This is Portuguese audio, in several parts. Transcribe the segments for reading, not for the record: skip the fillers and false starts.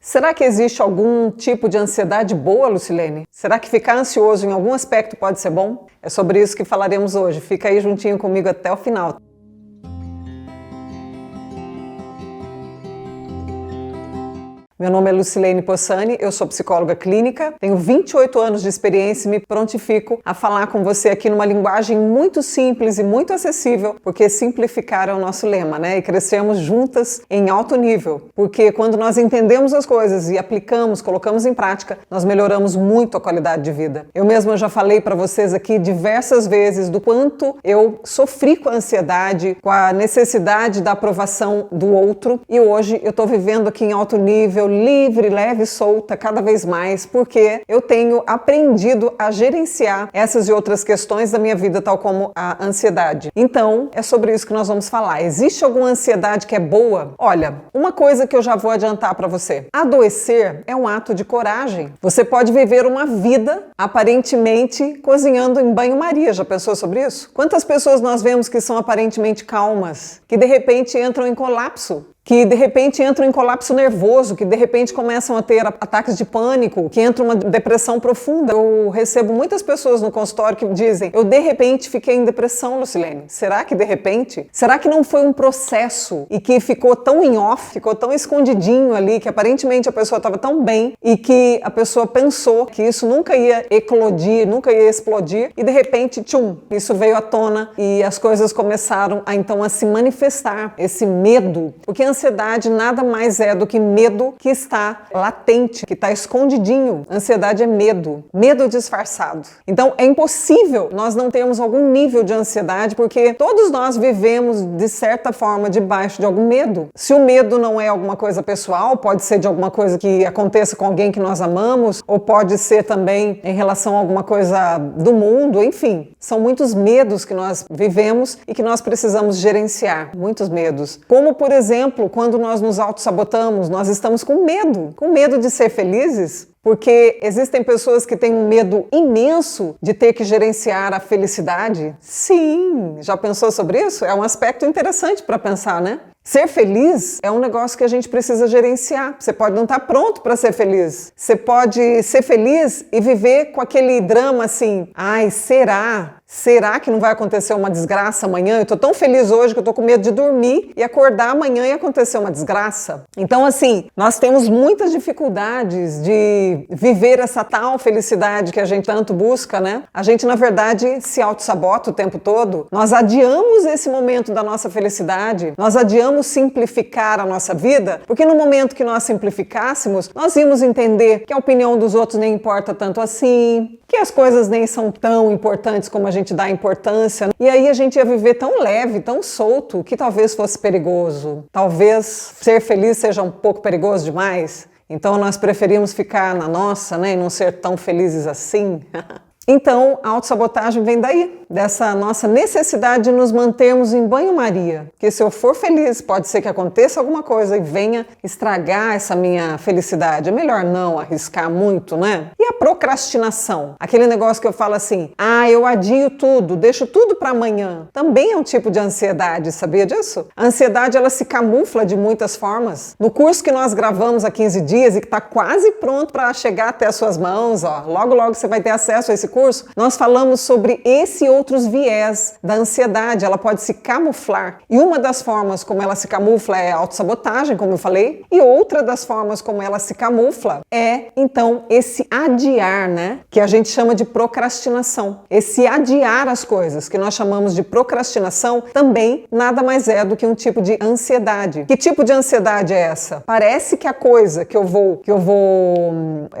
Será que existe algum tipo de ansiedade boa, Lucilene? Será que ficar ansioso em algum aspecto pode ser bom? É sobre isso que falaremos hoje. Fica aí juntinho comigo até o final. Meu nome é Lucilene Possani, eu sou psicóloga clínica, tenho 28 anos de experiência e me prontifico a falar com você aqui numa linguagem muito simples e muito acessível, porque simplificar é o nosso lema, né? E crescemos juntas em alto nível, porque quando nós entendemos as coisas e aplicamos, colocamos em prática, nós melhoramos muito a qualidade de vida. Eu mesma já falei para vocês aqui diversas vezes do quanto eu sofri com a ansiedade, com a necessidade da aprovação do outro, e hoje eu estou vivendo aqui em alto nível, livre, leve e solta cada vez mais, porque eu tenho aprendido a gerenciar essas e outras questões da minha vida, tal como a ansiedade. Então, é sobre isso que nós vamos falar. Existe alguma ansiedade que é boa? Olha, uma coisa que eu já vou adiantar para você. Adoecer é um ato de coragem. Você pode viver uma vida aparentemente cozinhando em banho-maria. Já pensou sobre isso? Quantas pessoas nós vemos que são aparentemente calmas, que de repente entram em colapso? Que de repente entram em colapso nervoso, que de repente começam a ter ataques de pânico, que entram uma depressão profunda. Eu recebo muitas pessoas no consultório que dizem: eu de repente fiquei em depressão, Lucilene. Será que de repente? Será que não foi um processo e que ficou tão em off, ficou tão escondidinho ali, que aparentemente a pessoa estava tão bem e que a pessoa pensou que isso nunca ia eclodir, nunca ia explodir e de repente, tchum, isso veio à tona e as coisas começaram então a se manifestar, esse medo, porque a ansiedade nada mais é do que medo que está latente, que está escondidinho. Ansiedade é medo, medo disfarçado. Então é impossível nós não termos algum nível de ansiedade, porque todos nós vivemos de certa forma debaixo de algum medo. Se o medo não é alguma coisa pessoal, pode ser de alguma coisa que aconteça com alguém que nós amamos, ou pode ser também em relação a alguma coisa do mundo, enfim. São muitos medos que nós vivemos e que nós precisamos gerenciar, muitos medos. Como, por exemplo, quando nós nos autossabotamos, nós estamos com medo de ser felizes, porque existem pessoas que têm um medo imenso de ter que gerenciar a felicidade. Sim, já pensou sobre isso? É um aspecto interessante para pensar, né? Ser feliz é um negócio que a gente precisa gerenciar. Você pode não estar pronto para ser feliz. Você pode ser feliz e viver com aquele drama assim: ai, será? Será que não vai acontecer uma desgraça amanhã? Eu estou tão feliz hoje que eu estou com medo de dormir e acordar amanhã e acontecer uma desgraça. Então, assim, nós temos muitas dificuldades de viver essa tal felicidade que a gente tanto busca, né? A gente, na verdade, se auto-sabota o tempo todo. Nós adiamos esse momento da nossa felicidade, nós adiamos simplificar a nossa vida, porque no momento que nós simplificássemos, nós íamos entender que a opinião dos outros nem importa tanto assim, que as coisas nem são tão importantes como a gente dá importância. E aí a gente ia viver tão leve, tão solto, que talvez fosse perigoso. Talvez ser feliz seja um pouco perigoso demais. Então nós preferimos ficar na nossa, né, e não ser tão felizes assim. Então, a autossabotagem vem daí, dessa nossa necessidade de nos mantermos em banho-maria. Porque se eu for feliz, pode ser que aconteça alguma coisa e venha estragar essa minha felicidade. É melhor não arriscar muito, né? E a procrastinação? Aquele negócio que eu falo assim: ah, eu adio tudo, deixo tudo para amanhã. Também é um tipo de ansiedade, sabia disso? A ansiedade, ela se camufla de muitas formas. No curso que nós gravamos há 15 dias e que está quase pronto para chegar até as suas mãos, ó, logo logo você vai ter acesso a esse curso, nós falamos sobre esse e outros viés da ansiedade. Ela pode se camuflar. E uma das formas como ela se camufla é a autossabotagem, como eu falei, e outra das formas como ela se camufla é, então, esse adiar, né? Que a gente chama de procrastinação. Esse adiar as coisas, que nós chamamos de procrastinação, também nada mais é do que um tipo de ansiedade. Que tipo de ansiedade é essa? Parece que a coisa que eu vou,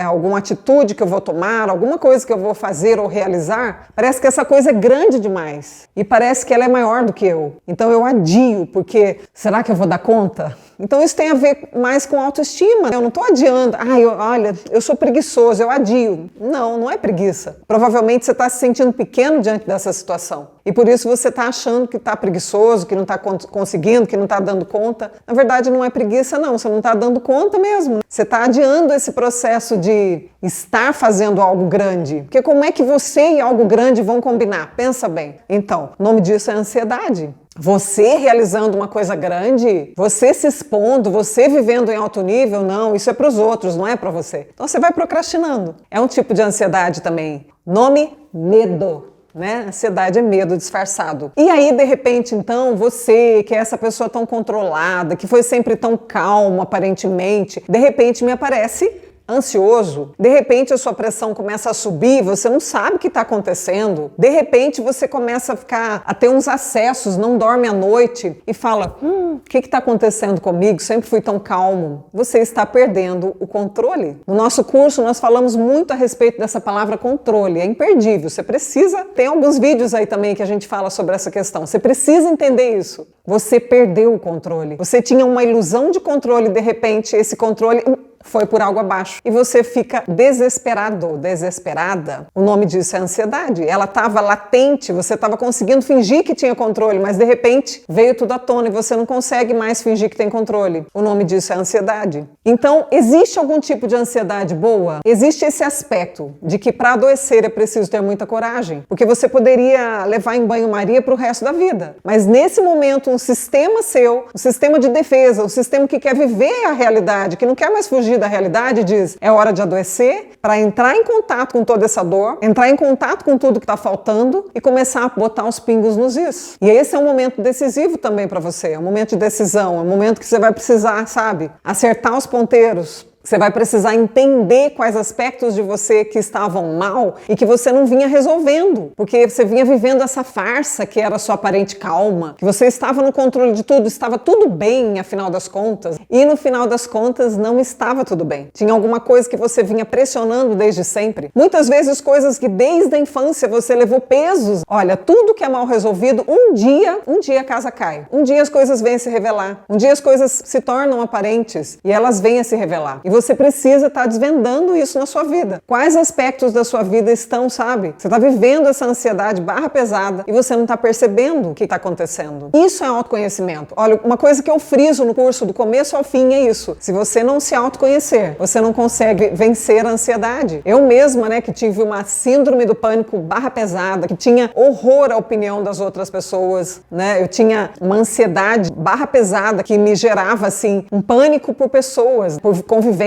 alguma atitude que eu vou tomar, alguma coisa que eu vou fazer ou realizar, parece que essa coisa é grande demais e parece que ela é maior do que eu. Então eu adio, porque será que eu vou dar conta? Então isso tem a ver mais com autoestima. Eu não estou adiando, olha, eu sou preguiçoso, eu adio. Não, não é preguiça. Provavelmente você está se sentindo pequeno diante dessa situação. E por isso você está achando que está preguiçoso, que não está conseguindo, que não está dando conta. Na verdade não é preguiça não, você não está dando conta mesmo. Você está adiando esse processo de estar fazendo algo grande. Porque como é que você e algo grande vão combinar? Pensa bem. Então, o nome disso é ansiedade. Você realizando uma coisa grande, você se expondo, você vivendo em alto nível, não, isso é para os outros, não é para você. Então você vai procrastinando. É um tipo de ansiedade também. Nome: medo. Né? Ansiedade é medo disfarçado. E aí, de repente, então, você, que é essa pessoa tão controlada, que foi sempre tão calmo, aparentemente, de repente me aparece ansioso, de repente a sua pressão começa a subir, você não sabe o que está acontecendo, de repente você começa a ter uns acessos, não dorme à noite e fala, o que está acontecendo comigo? Sempre fui tão calmo. Você está perdendo o controle. No nosso curso nós falamos muito a respeito dessa palavra controle, é imperdível, você precisa, tem alguns vídeos aí também que a gente fala sobre essa questão, você precisa entender isso. Você perdeu o controle, você tinha uma ilusão de controle, de repente esse controle foi por algo abaixo. E você fica desesperado, desesperada. O nome disso é ansiedade. Ela estava latente, você estava conseguindo fingir que tinha controle, mas de repente veio tudo à tona e você não consegue mais fingir que tem controle. O nome disso é ansiedade. Então, existe algum tipo de ansiedade boa? Existe esse aspecto de que para adoecer é preciso ter muita coragem, porque você poderia levar em banho-maria para o resto da vida. Mas nesse momento, um sistema seu, um sistema de defesa, um sistema que quer viver a realidade, que não quer mais fugir da realidade, diz, é hora de adoecer para entrar em contato com toda essa dor, entrar em contato com tudo que está faltando e começar a botar os pingos nos is. E esse é um momento decisivo também para você, é um momento de decisão, é um momento que você vai precisar, sabe, acertar os ponteiros. Você vai precisar entender quais aspectos de você que estavam mal e que você não vinha resolvendo, porque você vinha vivendo essa farsa que era a sua aparente calma, que você estava no controle de tudo, estava tudo bem, afinal das contas, e no final das contas não estava tudo bem. Tinha alguma coisa que você vinha pressionando desde sempre. Muitas vezes coisas que desde a infância você levou pesos. Olha, tudo que é mal resolvido, um dia a casa cai. Um dia as coisas vêm a se revelar. Um dia as coisas se tornam aparentes e elas vêm a se revelar. E você precisa estar desvendando isso na sua vida. Quais aspectos da sua vida estão, sabe? Você está vivendo essa ansiedade barra pesada e você não está percebendo o que está acontecendo. Isso é autoconhecimento. Olha, uma coisa que eu friso no curso do começo ao fim é isso. Se você não se autoconhecer, você não consegue vencer a ansiedade. Eu mesma, né, que tive uma síndrome do pânico barra pesada, que tinha horror à opinião das outras pessoas, né? Eu tinha uma ansiedade barra pesada que me gerava, assim, um pânico por pessoas, por convivência,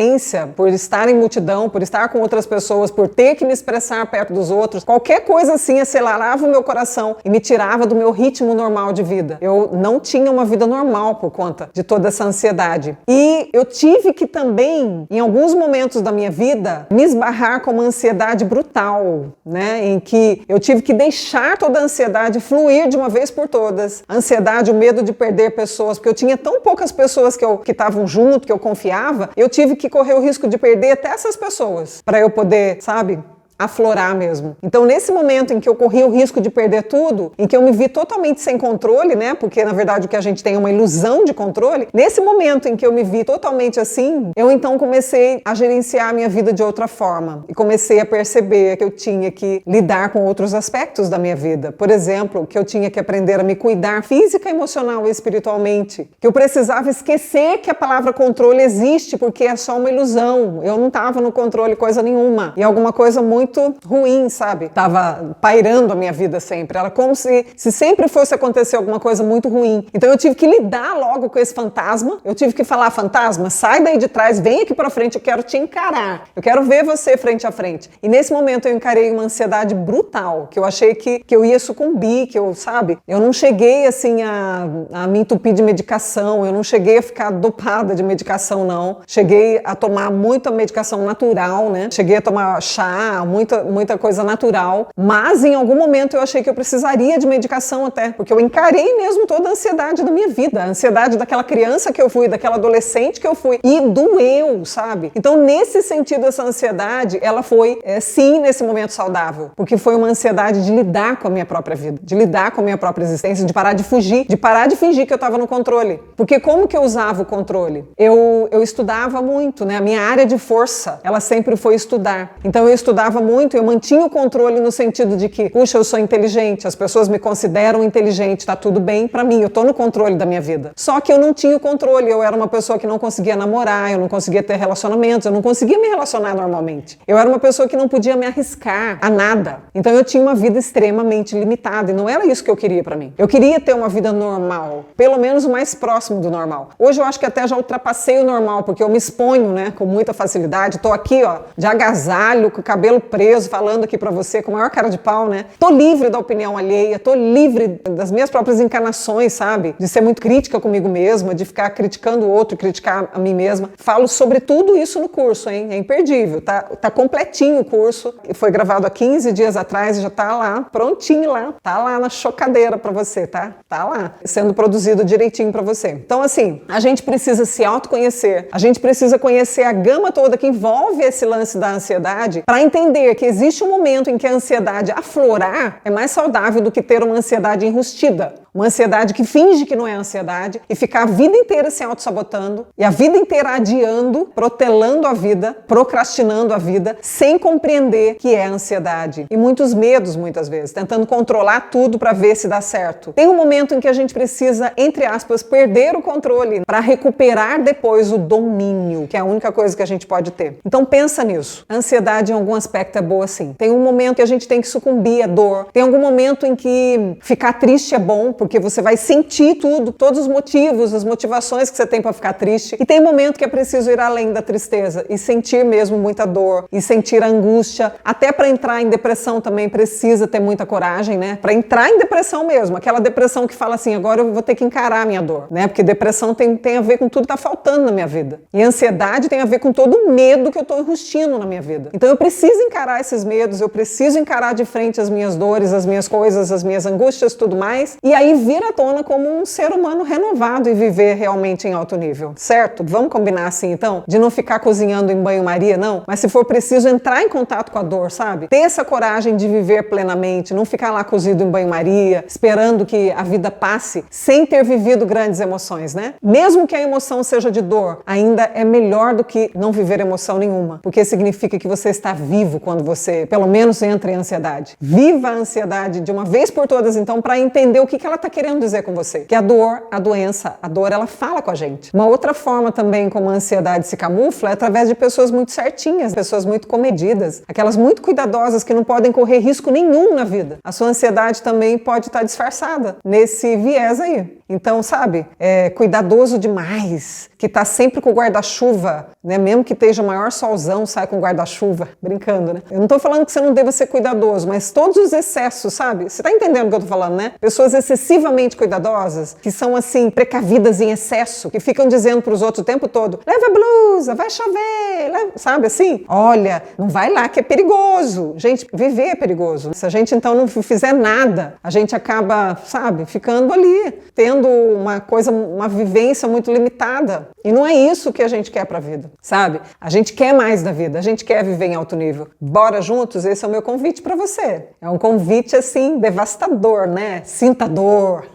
por estar em multidão, por estar com outras pessoas, por ter que me expressar perto dos outros. Qualquer coisa assim acelerava o meu coração e me tirava do meu ritmo normal de vida. Eu não tinha uma vida normal por conta de toda essa ansiedade. E eu tive que também, em alguns momentos da minha vida, me esbarrar com uma ansiedade brutal, né? Em que eu tive que deixar toda a ansiedade fluir de uma vez por todas. A ansiedade, o medo de perder pessoas, porque eu tinha tão poucas pessoas que estavam junto, que eu confiava, eu tive que correr o risco de perder até essas pessoas para eu poder, sabe, aflorar mesmo. Então, nesse momento em que eu corri o risco de perder tudo, em que eu me vi totalmente sem controle, né? Porque, na verdade, o que a gente tem é uma ilusão de controle. Nesse momento em que eu me vi totalmente assim, eu então comecei a gerenciar a minha vida de outra forma. E comecei a perceber que eu tinha que lidar com outros aspectos da minha vida. Por exemplo, que eu tinha que aprender a me cuidar física, emocional e espiritualmente. Que eu precisava esquecer que a palavra controle existe, porque é só uma ilusão. Eu não estava no controle coisa nenhuma. E alguma coisa muito ruim, sabe? Tava pairando a minha vida sempre. Era como se sempre fosse acontecer alguma coisa muito ruim. Então eu tive que lidar logo com esse fantasma. Eu tive que falar, fantasma, sai daí de trás, vem aqui pra frente, eu quero te encarar. Eu quero ver você frente a frente. E nesse momento eu encarei uma ansiedade brutal, que eu achei que eu ia sucumbir, que eu, sabe? Eu não cheguei, assim, a me entupir de medicação, eu não cheguei a ficar dopada de medicação, não. Cheguei a tomar muita medicação natural, né? Cheguei a tomar chá, muita coisa natural, mas em algum momento eu achei que eu precisaria de medicação até, porque eu encarei mesmo toda a ansiedade da minha vida, a ansiedade daquela criança que eu fui, daquela adolescente que eu fui, e doeu, sabe? Então, nesse sentido, essa ansiedade, ela foi, sim, nesse momento saudável, porque foi uma ansiedade de lidar com a minha própria vida, de lidar com a minha própria existência, de parar de fugir, de parar de fingir que eu estava no controle. Porque como que eu usava o controle? Eu estudava muito, né? A minha área de força, ela sempre foi estudar. Então, eu estudava muito, eu mantinha o controle no sentido de que, puxa, eu sou inteligente, as pessoas me consideram inteligente, tá tudo bem pra mim, eu tô no controle da minha vida. Só que eu não tinha o controle, eu era uma pessoa que não conseguia namorar, eu não conseguia ter relacionamentos, eu não conseguia me relacionar normalmente. Eu era uma pessoa que não podia me arriscar a nada. Então eu tinha uma vida extremamente limitada e não era isso que eu queria pra mim. Eu queria ter uma vida normal, pelo menos o mais próximo do normal. Hoje eu acho que até já ultrapassei o normal, porque eu me exponho, né, com muita facilidade. Tô aqui, ó, de agasalho, com o cabelo preso, falando aqui pra você com a maior cara de pau, né? Tô livre da opinião alheia, tô livre das minhas próprias encarnações, sabe? De ser muito crítica comigo mesma, de ficar criticando o outro, criticar a mim mesma. Falo sobre tudo isso no curso, hein? É imperdível, tá completinho o curso. Foi gravado há 15 dias atrás e já tá lá, prontinho lá. Tá lá na chocadeira pra você, tá? Tá lá, sendo produzido direitinho pra você. Então, assim, a gente precisa se autoconhecer, a gente precisa conhecer a gama toda que envolve esse lance da ansiedade para entender que existe um momento em que a ansiedade aflorar é mais saudável do que ter uma ansiedade enrustida. Uma ansiedade que finge que não é ansiedade e ficar a vida inteira se auto-sabotando e a vida inteira adiando, protelando a vida, procrastinando a vida, sem compreender que é ansiedade. E muitos medos, muitas vezes, tentando controlar tudo para ver se dá certo. Tem um momento em que a gente precisa, entre aspas, perder o controle para recuperar depois o domínio, que é a única coisa que a gente pode ter. Então pensa nisso. A ansiedade em algum aspecto é boa sim. Tem um momento que a gente tem que sucumbir à dor. Tem algum momento em que ficar triste é bom, porque você vai sentir tudo, todos os motivos, as motivações que você tem para ficar triste. E tem momento que é preciso ir além da tristeza e sentir mesmo muita dor e sentir a angústia. Até para entrar em depressão também precisa ter muita coragem, né? Para entrar em depressão mesmo, aquela depressão que fala assim, agora eu vou ter que encarar a minha dor, né? Porque depressão tem a ver com tudo que tá faltando na minha vida. E ansiedade tem a ver com todo o medo que eu tô enrustindo na minha vida. Então eu preciso encarar esses medos, eu preciso encarar de frente as minhas dores, as minhas coisas, as minhas angústias, tudo mais. E aí vir à tona como um ser humano renovado e viver realmente em alto nível, certo? Vamos combinar assim, então? De não ficar cozinhando em banho-maria, não? Mas se for preciso, entrar em contato com a dor, sabe? Ter essa coragem de viver plenamente, não ficar lá cozido em banho-maria, esperando que a vida passe, sem ter vivido grandes emoções, né? Mesmo que a emoção seja de dor, ainda é melhor do que não viver emoção nenhuma, porque significa que você está vivo quando você, pelo menos, entra em ansiedade. Viva a ansiedade de uma vez por todas, então, para entender o que ela está querendo dizer com você. Que a dor, a doença, a dor, ela fala com a gente. Uma outra forma também como a ansiedade se camufla é através de pessoas muito certinhas, pessoas muito comedidas, aquelas muito cuidadosas que não podem correr risco nenhum na vida. A sua ansiedade também pode estar disfarçada nesse viés aí. Então, sabe, cuidadoso demais, que tá sempre com o guarda-chuva, né? Mesmo que esteja o maior solzão, sai com o guarda-chuva, brincando, né? Eu não tô falando que você não deva ser cuidadoso, mas todos os excessos, sabe? Você tá entendendo o que eu tô falando, né? Pessoas excessivamente cuidadosas, que são assim, precavidas em excesso, que ficam dizendo pros outros o tempo todo, leva a blusa, vai chover, sabe assim? Olha, não vai lá que é perigoso. Gente, viver é perigoso. Se a gente então não fizer nada, a gente acaba, sabe, ficando ali, tendo uma vivência muito limitada. E não é isso que a gente quer pra vida, sabe? A gente quer mais da vida, a gente quer viver em alto nível. Bora juntos? Esse é o meu convite pra você. É um convite, assim, devastador, né? Sinta dor.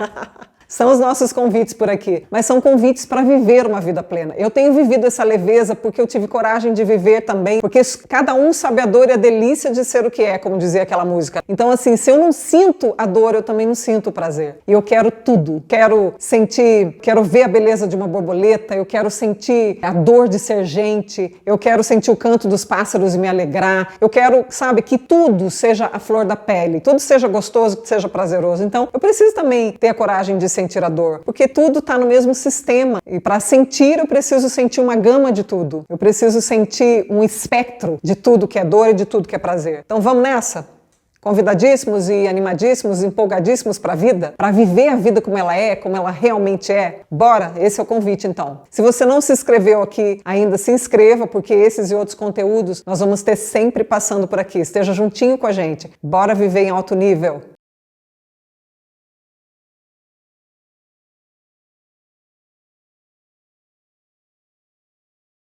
São os nossos convites por aqui, mas são convites para viver uma vida plena. Eu tenho vivido essa leveza porque eu tive coragem de viver também, porque cada um sabe a dor e a delícia de ser o que é, como dizia aquela música. Então, assim, se eu não sinto a dor, eu também não sinto o prazer. E eu quero tudo. Quero sentir, quero ver a beleza de uma borboleta, eu quero sentir a dor de ser gente, eu quero sentir o canto dos pássaros e me alegrar, eu quero, sabe, que tudo seja a flor da pele, tudo seja gostoso, que seja prazeroso. Então, eu preciso também ter a coragem de sentir a dor, porque tudo está no mesmo sistema e para sentir eu preciso sentir uma gama de tudo, eu preciso sentir um espectro de tudo que é dor e de tudo que é prazer. Então vamos nessa? Convidadíssimos e animadíssimos, empolgadíssimos para a vida, para viver a vida como ela é, como ela realmente é. Bora, esse é o convite então. Se você não se inscreveu aqui ainda, se inscreva, porque esses e outros conteúdos nós vamos ter sempre passando por aqui. Esteja juntinho com a gente. Bora viver em alto nível.